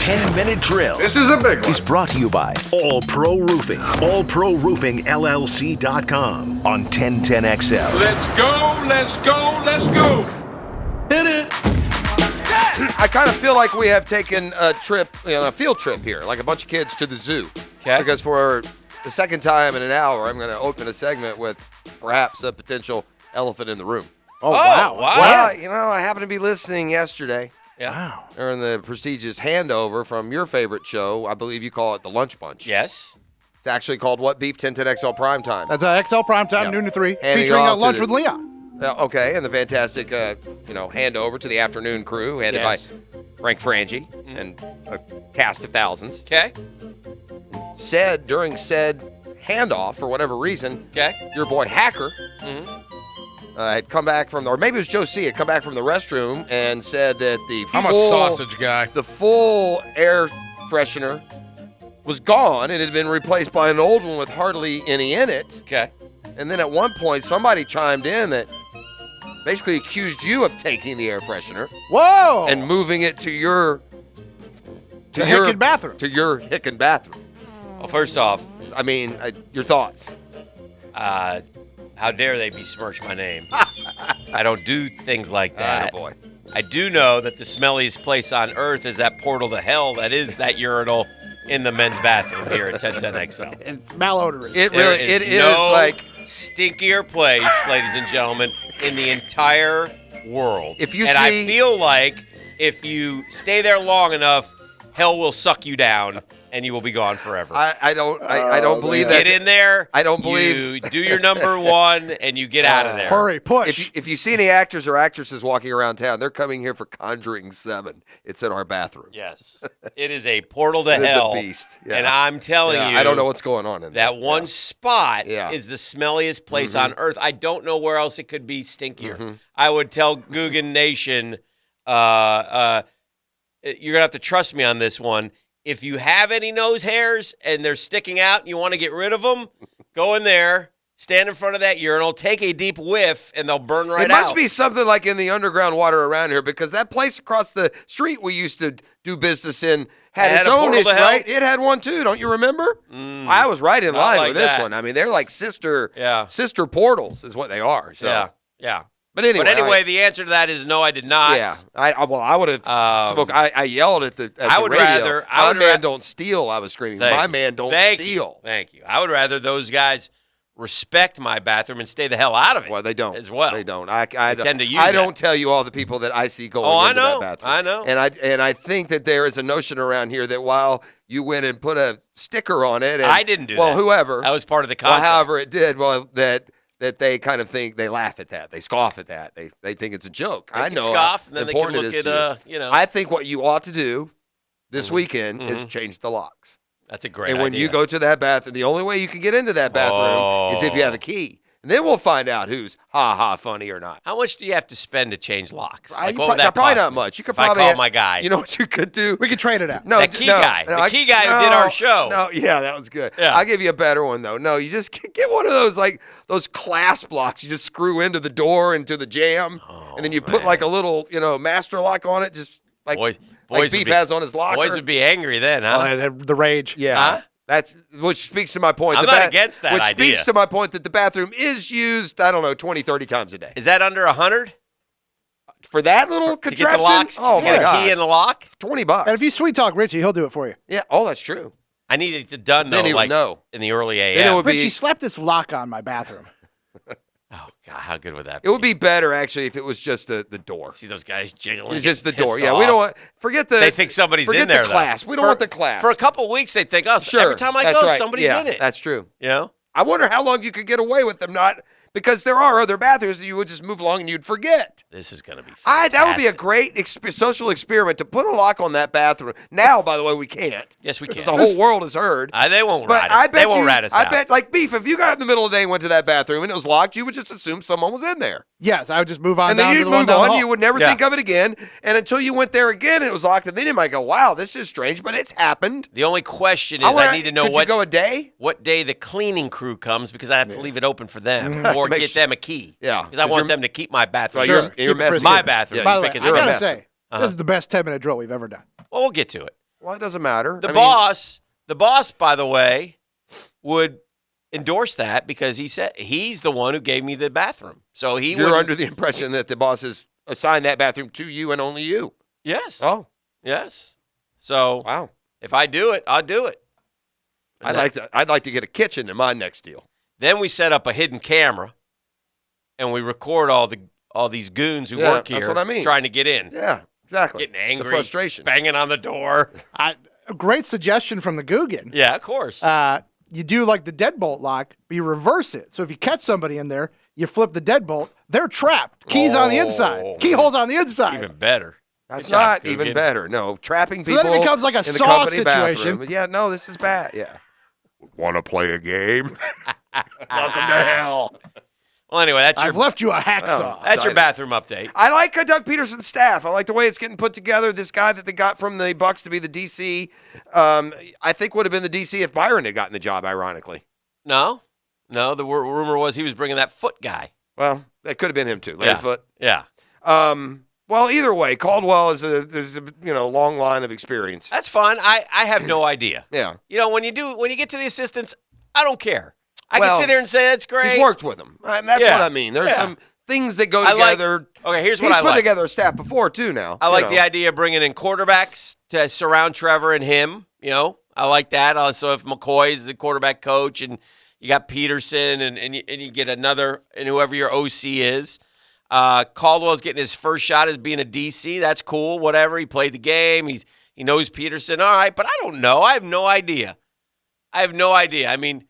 10-minute drill. This is a big one. Is brought to you by All Pro Roofing. AllProRoofingLLC.com on 1010XL. Let's go, let's go, let's go. Hit it. I kind of feel like we have taken a trip, a field trip here, like a bunch of kids to the zoo. Okay. Because for the second time in an hour, I'm going to open a segment with perhaps a potential elephant in the room. Oh, wow. Well, I happened to be listening yesterday. Yeah. Wow. During the prestigious handover from your favorite show. I believe you call it the Lunch Bunch. Yes. It's actually called What Beef 1010XL Primetime. That's XL Primetime, Yep. noon to 3, Handing featuring off to Lunch the- with Leon. Okay, and the fantastic, handover to the afternoon crew, headed Yes. by Frank Frangie and a cast of thousands. Okay. Said during said handoff, for whatever reason, Okay. your boy Hacker had come back from, or maybe it was Joe C. had come back from the restroom and said that I'm a sausage guy. the full air freshener was gone and it had been replaced by an old one with hardly any in it. Okay. And then at one point, somebody chimed in that basically accused you of taking the air freshener Whoa! and moving it to your Hicken bathroom. to your Hicken bathroom. Well, first off, I mean, your thoughts? how dare they besmirch my name? I don't do things like that. Attaboy. I do know that the smelliest place on earth is that portal to hell that is that urinal in the men's bathroom here at 1010XL. It's malodorous. It There really, it is no like stinkier place, ladies and gentlemen, in the entire world. If you and see- I feel like if you stay there long enough, hell will suck you down and you will be gone forever. I don't believe that. Get in there. I don't You believe- do your number one and you get out of there. Hurry, push. If you see any actors or actresses walking around town, they're coming here for Conjuring 7. It's in our bathroom. Yes, it is a portal to It is a hell. beast. Yeah. And I'm telling Yeah, you, I don't know what's going on in there. that one spot Yeah. is the smelliest place on earth. I don't know where else it could be stinkier. Mm-hmm. I would tell Guggen Nation, you're going to have to trust me on this one. If you have any nose hairs and they're sticking out and you want to get rid of them, go in there, stand in front of that urinal, take a deep whiff, and they'll burn right out. It must be something like in the underground water around here because that place across the street we used to do business in had It its had a own portal issue, to hell? right? It had one too, don't you remember? I was right in Not line like with this that. one. I mean, they're like sister portals is what they are. So. Yeah. But anyway, the answer to that is no, I did not. yeah, I would have spoke. I yelled at the I would radio. rather- I My would man ra- don't steal. I was screaming. Thank My you. man don't Thank steal. You. Thank you. I would rather those guys respect my bathroom and stay the hell out of it. Well, they don't. as well. They don't. I tend to use I that. don't tell you all the people that I see going I into know. that bathroom. I know. And I think that there is a notion around here that while you went and put a sticker on it, and, I didn't do well, that. whoever. That was part of the well, concept. however it did. Well, that they kind of think they laugh at that. They scoff at that. They think it's a joke. They I can know scoff, how and then they can important it look is at, to you. you know. I think what you ought to do this weekend is change the locks. That's a great And idea. when you go to that bathroom, the only way you can get into that bathroom is if you have a key. And then we'll find out who's funny or not. How much do you have to spend to change locks? Like, You what would that probably cost not me? much. You could If I probably call my guy. You know what you could do? we can trade it out. No, That key guy. The key guy who did our show. No, yeah, that was good. Yeah. I'll give you a better one though. No, you just get one of those like those clasp locks. You just screw into the door into the jamb, and then you put man. like a little master lock on it, just like Boys like would Beef be- has on his locker. Boys would be angry then, huh? The rage. Yeah. Huh? That's which speaks to my point. I'm not against that Which idea. speaks to my point that the bathroom is used, 20, 30 times a day. Is that under 100 For that little to get contraption? the locks? Oh to my get a gosh. key in the lock? $20. And if you sweet talk Richie, he'll do it for you. Yeah, oh, that's true. I need it done though, Then he would like know. in the early AM. Then it would Richie, be slap this lock on my bathroom. Oh God, how good would that it would be better actually if it was just the door. See those guys jiggling. It's just the getting door. pissed Yeah, we don't off. want forget the They think somebody's forget in there. the class. Though. We don't want the class. For a couple weeks, they think us. Sure. Every time I that's go, right. somebody's yeah, in it. That's true. You know. I wonder how long you could get away with them not because there are other bathrooms that you would just move along and you'd forget. This is going to be That would be a fantastic. great social experiment to put a lock on that bathroom. Now, by the way, we can't. Yes, we Because can. the whole world has heard. They won't But rat us. I bet they won't you, rat us I out. bet, like Beef, if you got in the middle of the day and went to that bathroom and it was locked, you would just assume someone was in there. Yes, I would just move on And down then to you'd the one move down the on. hall. You would never Yeah. think of it again. And until you went there again and it was locked, and then you might go, wow, this is strange, but it's happened. The only question is, I need to know could you go a day? what day the cleaning crew comes because I have to leave it open for them or Make get sure- them a key. Yeah, because I 'cause want you're- them to keep my bathroom. Well, you're Keep it messy. pristine. my bathroom. Yeah. By the way, Speaking I of gotta mess. say, this is the best 10-minute drill we've ever done. Well, we'll get to it. Well, it doesn't matter. The boss, by the way, would endorse that because he said he's the one who gave me the bathroom. So you're under the impression that the boss has assigned that bathroom to you and only you. Yes. Oh, yes. So wow. if I do it, I'll do it. And I'd like to get a kitchen in my next deal. Then we set up a hidden camera, and we record all these goons who work here. That's what I mean. Trying to get in. Yeah, exactly. Getting angry. The frustration. Banging on the door. A great suggestion from the Guggen. Yeah, of course. You do like the deadbolt lock, but you reverse it. So if you catch somebody in there, you flip the deadbolt, they're trapped. Keys on the inside. Keyholes on the inside. Even better. That's Good job, not Guggen. even better. No, trapping So people then it becomes like a in the Saw company situation. bathroom. Yeah, no, this is bad. Yeah. Want to play a game? Welcome to hell. Well, anyway, I've left you a hacksaw. that's your bathroom update. I like Doug Peterson's staff. I like the way it's getting put together. This guy that they got from the Bucks to be the DC, I think would have been the DC if Byron had gotten the job, ironically. No. The rumor was he was bringing that Foot guy. Well, that could have been him too, Larry Foote. Yeah. Well, either way, Caldwell is a long line of experience. That's fine. I have no idea. Yeah. When you get to the assistants, I don't care. I can sit here and say that's great. He's worked with them. That's Yeah. what I mean. There's Yeah. some things that go I like- together. Okay, here's what He's I put like. together a staff before too. Now I like the idea of bringing in quarterbacks to surround Trevor and him. I like that. So if McCoy is the quarterback coach and you got Peterson and you get another and whoever your OC is, Caldwell's getting his first shot as being a DC. That's cool. Whatever. He played the game. He knows Peterson. All right, but I don't know. I have no idea. I mean,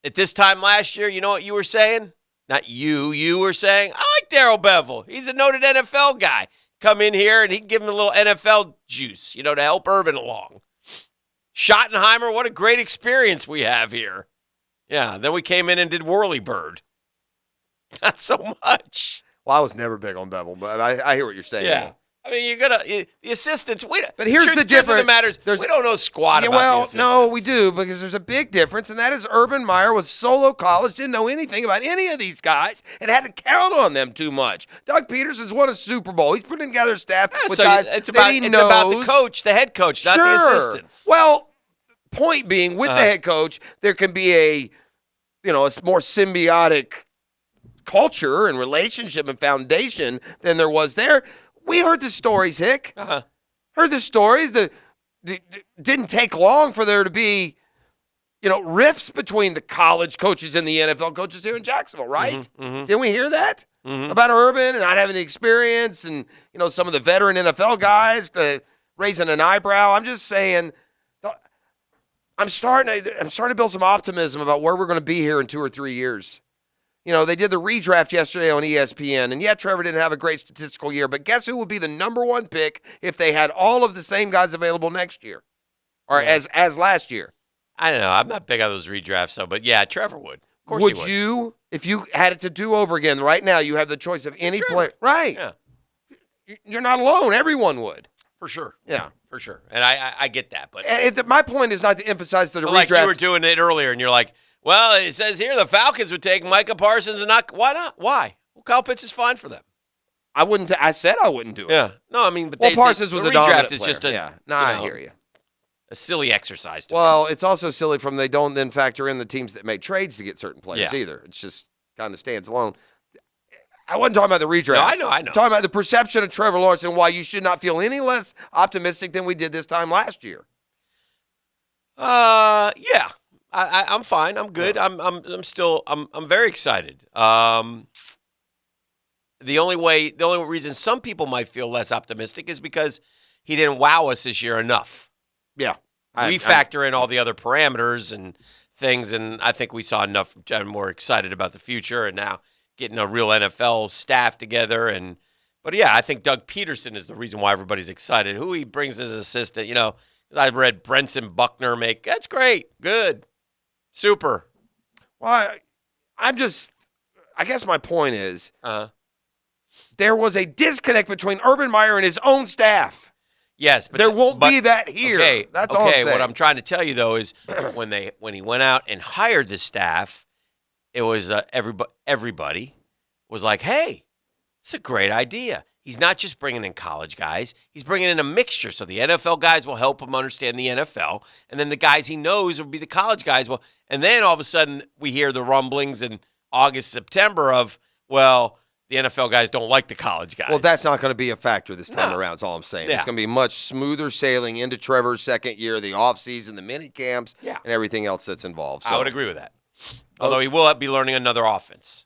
at this time last year, you know what you were saying? Not you. You were saying, I like Darrell Bevel. He's a noted NFL guy. Come in here and he'd give him a little NFL juice, to help Urban along. Schottenheimer, what a great experience we have here. Yeah, then we came in and did Whirlybird. Not so much. Well, I was never big on Bevel, but I hear what you're saying. Yeah. I mean, the assistants. But here's the truth of difference. the matter is, we don't know squat about the assistants. No, we do, because there's a big difference, and that is Urban Meyer was solo college, didn't know anything about any of these guys, and had to count on them too much. Doug Peterson's won a Super Bowl. He's putting together a staff with guys it's that about, he it's knows. about the coach, the head coach, not the assistants. Well, point being, with the head coach, there can be a more symbiotic culture and relationship and foundation than there was there. We heard the stories, Hick. Heard the stories. The didn't take long for there to be, rifts between the college coaches and the NFL coaches here in Jacksonville, right? Didn't we hear that about Urban and not having the experience, and some of the veteran NFL guys raising an eyebrow? I'm just saying, I'm starting to build some optimism about where we're going to be here in 2 or 3 years. They did the redraft yesterday on ESPN, and Trevor didn't have a great statistical year, but guess who would be the number one pick if they had all of the same guys available next year, or as last year? I don't know. I'm not big on those redrafts, But yeah, Trevor would. Of course Would he would. you, if you had it to do over again right now, you have the choice of any player. Right. Yeah. You're not alone. Everyone would. For sure. Yeah. For sure. And I get that. But My point is not to emphasize the But redraft. like you were doing it earlier, and you're like, well, it says here the Falcons would take Micah Parsons and not. Why not? Why? Well, Kyle Pitts is fine for them. I said I wouldn't do it. Yeah. No, I mean, but Parsons was the a dominant redraft is player. just a I hear you. a silly exercise. To me. Well, it's also silly from they don't then factor in the teams that made trades to get certain players Yeah. either. It's just kind of stands alone. I wasn't talking about the redraft. No, I know. I'm talking about the perception of Trevor Lawrence and why you should not feel any less optimistic than we did this time last year. Yeah. I'm fine. I'm good. I'm very excited. The only reason some people might feel less optimistic is because he didn't wow us this year enough. Yeah. We factor in all the other parameters and things, and I think we saw enough. I'm more excited about the future, and now getting a real NFL staff together. But yeah, I think Doug Peterson is the reason why everybody's excited. Who he brings as assistant, because I read Brenson Buckner that's great, good. Super. Well, I guess my point is there was a disconnect between Urban Meyer and his own staff. Yes, but there won't be that here. Okay, that's all I'm saying. What I'm trying to tell you though is when he went out and hired the staff, it was everybody was like, "Hey, it's a great idea." he's not just bringing in college guys. He's bringing in a mixture. So the NFL guys will help him understand the NFL, and then the guys he knows will be the college guys. Well, and then all of a sudden we hear the rumblings in August, September of, well, the NFL guys don't like the college guys. Well, that's not going to be a factor this time No. around, is all I'm saying. Yeah. It's going to be much smoother sailing into Trevor's second year, the offseason, the mini camps, Yeah. and everything else that's involved. So, I would agree with that. Although he will be learning another offense.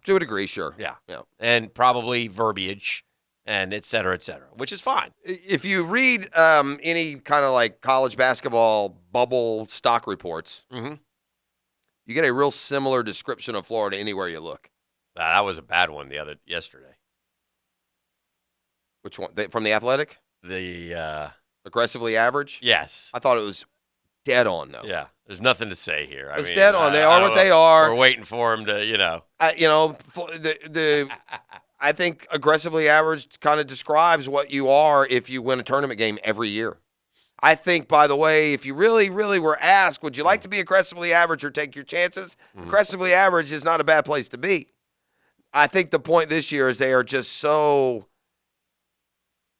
To a degree, sure. Yeah. Yeah. And probably verbiage and et cetera, which is fine. If you read any kind of like college basketball bubble stock reports, Mhm. you get a real similar description of Florida anywhere you look. That was a bad one yesterday. Which one? From The Athletic? The Aggressively average? yes. I thought it was dead on, though. Yeah. There's nothing to say here. I It's mean, dead on. They I are don't what know. they are. We're waiting for him to, I think aggressively average kind of describes what you are if you win a tournament game every year. I think, by the way, if you really, really were asked, would you like to be aggressively average or take your chances? Aggressively average is not a bad place to be. I think the point this year is they are just so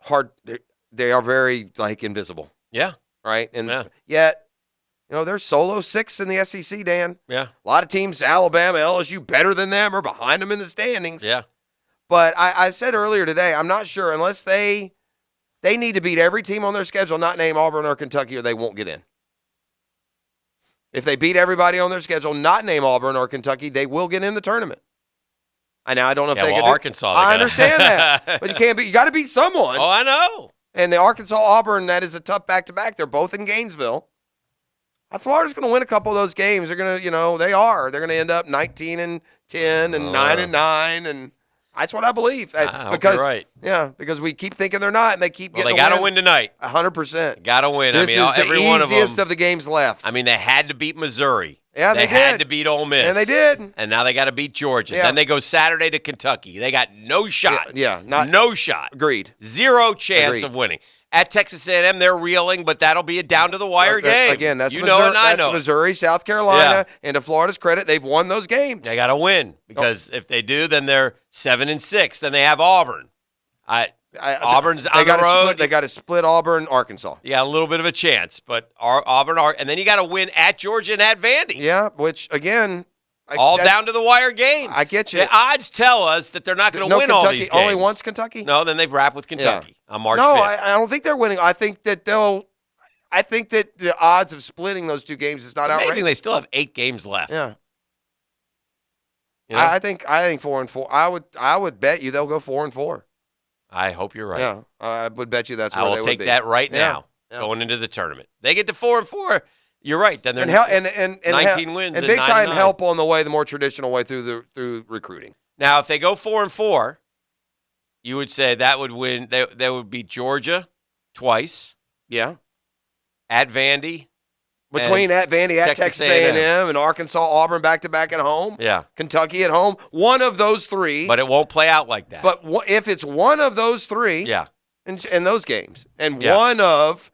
hard. They are very, like, invisible, Yeah. right? And Yeah. yet, they're solo sixth in the SEC, Dan. Yeah. A lot of teams, Alabama, LSU, better than them or behind them in the standings. Yeah. But I said earlier today, I'm not sure unless they need to beat every team on their schedule, not name Auburn or Kentucky, or they won't get in. If they beat everybody on their schedule, not name Auburn or Kentucky, they will get in the tournament. I don't know if Yeah, they well, can. Arkansas, they I gotta- understand that, but you can't be. You got to beat someone. Oh, I know. And the Arkansas Auburn, that is a tough back-to-back. They're both in Gainesville. Florida's going to win a couple of those games. They're going to, They're going to end up 19-10 and 9-9, and that's what I believe. I hope because you're right. Yeah, because we keep thinking they're not, and they keep Well, getting. they got to win tonight. 100%. Got to win. This I mean, is the every one of them. easiest of the games left. I mean, they had to beat Missouri. Yeah, they had did. to beat Ole Miss. And they did. And now they got to beat Georgia. Yeah. Then they go Saturday to Kentucky. They got no shot. No shot. Agreed. Zero chance Agreed. of winning. At Texas A&M, they're reeling, but that'll be a down-to-the-wire game. Again, that's you Missouri, know, and I that's know. Missouri, South Carolina, Yeah. and to Florida's credit, they've won those games. They got to win because if they do, then they're 7-6. Then they have Auburn. Auburn's on the road. They got to split Auburn, Arkansas. You got a little bit of a chance, but Auburn, and then you got to win at Georgia and at Vandy. Yeah, which again, All down to the wire game. I get you. The odds tell us that they're not going to No win Kentucky, all these games. only once Kentucky. No, then they've wrapped with Kentucky on March No, 5th. I don't think they're winning. I think that I think that the odds of splitting those two games is not It's amazing outrageous. they still have 8 games left. Yeah, You know? I think 4-4. I would bet you they'll go 4-4. I hope you're right. Yeah, I would bet you that's I where will they take would be. that right Yeah, now yeah. going into the tournament. They get to 4-4. You're right. Then they're And 19 wins and and big time 9-9. help on the way, the more traditional way through recruiting. Now, if they go 4-4, you would say that would win. They would beat Georgia twice Yeah, at Vandy. between at Vandy, at Texas Texas A&M. A&M, and Arkansas, Auburn back to back at home. Yeah, Kentucky at home. One of those three. but it won't play out like that. But if it's one of those three, yeah, in those games, and Yeah. one of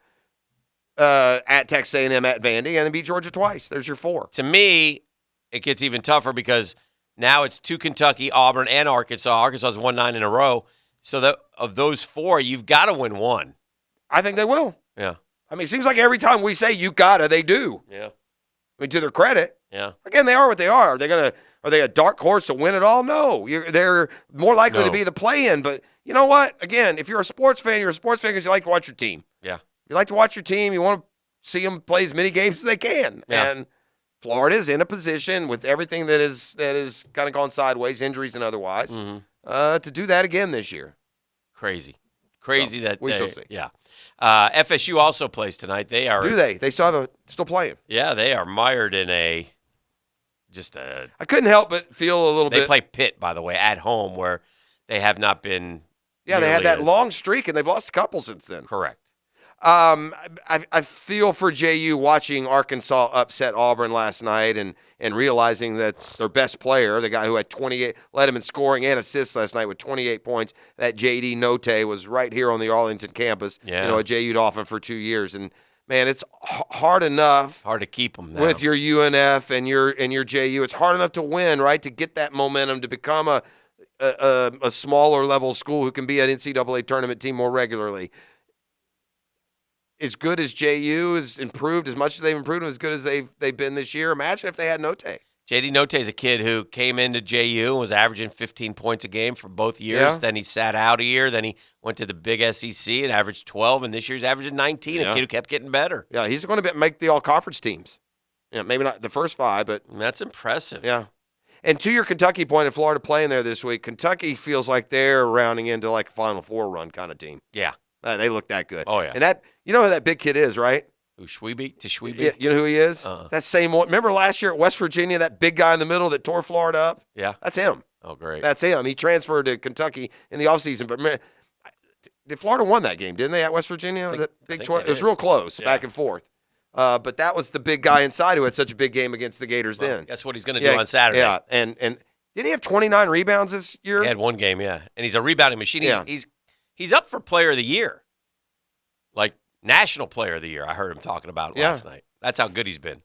at Texas A&M, at Vandy, and then beat Georgia twice. There's your 4. to me, it gets even tougher because now it's 2 Kentucky, Auburn, and Arkansas. Arkansas's won 9 in a row. So that of those 4, you've got to win 1. I think they will. Yeah, I mean, it seems like every time we say you gotta, they do. yeah, I mean, to their credit. yeah. Again, they are what they are. Are they a dark horse to win it all? No. They're more likely to No. be the play-in. But you know what? Again, if you're a sports fan, you're a sports fan because you like to watch your team. Yeah. You like to watch your team. You want to see them play as many games as they can. Yeah. And Florida's in a position with everything that is kind of gone sideways, injuries and otherwise, to do that again this year. Crazy So, that we they- shall see. Yeah. FSU also plays tonight. They are. Do they? They still playing. Yeah, they are mired in a. I couldn't help but feel a little They bit. play Pitt, by the way, at home, where they have not been. Yeah, they had nearly that as- long streak, and they've lost a couple since then. Correct. I feel for JU watching Arkansas upset Auburn last night and realizing that their best player, the guy who had 28, led him in scoring and assists last night with 28 points, that J.D. Note was right here on the Arlington campus, Yeah. a JU Dolphin for 2 years. And, man, it's hard enough Hard to keep them now. with your UNF and your JU. It's hard enough to win, right, to get that momentum, to become a a smaller level school who can be an NCAA tournament team more regularly. As good as JU has improved, as much as they've improved, as good as they've been this year. Imagine if they had Note. JD Note is a kid who came into JU and was averaging 15 points a game for both years. Yeah. Then he sat out a year. Then he went to the big SEC and averaged 12, and this year's averaging 19, Yeah. a kid who kept getting better. Yeah, he's going to make the all-conference teams. Yeah, maybe not the first 5, but And that's impressive. yeah. And to your Kentucky point, in Florida playing there this week, Kentucky feels like they're rounding into like a Final Four run kind of team. Yeah. They look that good. Oh, yeah. And that, you know who that big kid is, right? Who, Schwebe? To Schwebe? Yeah, you know who he is? Uh-uh. That same one. Remember last year at West Virginia, that big guy in the middle that tore Florida up? Yeah. That's him. Oh, great. That's him. He transferred to Kentucky in the offseason. But man, Florida won that game, didn't they, at West Virginia? That big think they it was did. real close, Yeah. back and forth. But that was the big guy inside who had such a big game against the Gators then. Guess what he's going to do on Saturday? Yeah, and did he have 29 rebounds this year? He had one game, yeah. And he's a rebounding machine. Yeah. He's up for player of the year. Like national player of the year. I heard him talking about it last night. That's how good he's been.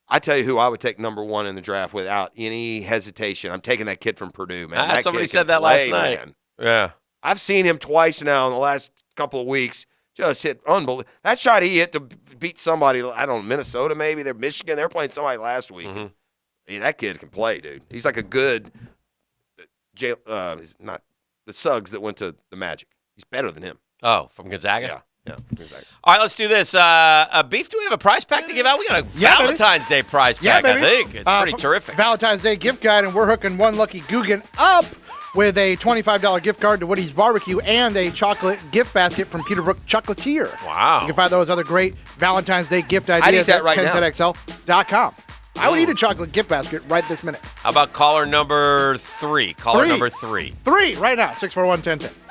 I tell you who I would take number 1 in the draft without any hesitation. I'm taking that kid from Purdue, man. That Somebody kid said can that last play, night. man. Yeah. I've seen him twice now in the last couple of weeks. Just hit unbelievable. That shot he hit to beat somebody, I don't know, Minnesota maybe. They're Michigan. They were playing somebody last week. Mm-hmm. Yeah, that kid can play, dude. He's like a good he's not the Suggs that went to the Magic. He's better than him. Oh, from Gonzaga? Yeah, exactly. All right, let's do this. Beef, do we have a prize pack to give out? We got a Yeah, baby. Valentine's Day prize Yeah, pack, I baby. think. It's pretty terrific. Valentine's Day gift guide, and we're hooking one lucky Guggen up with a $25 gift card to Woody's Barbecue and a chocolate gift basket from Peterbrook Chocolatier. Wow. You can find those other great Valentine's Day gift I'd eat ideas that at right now. 1010XL.com. I would eat a chocolate gift basket right this minute. How about caller number 3? Caller Three. number 3. 3 right now, 641-1010.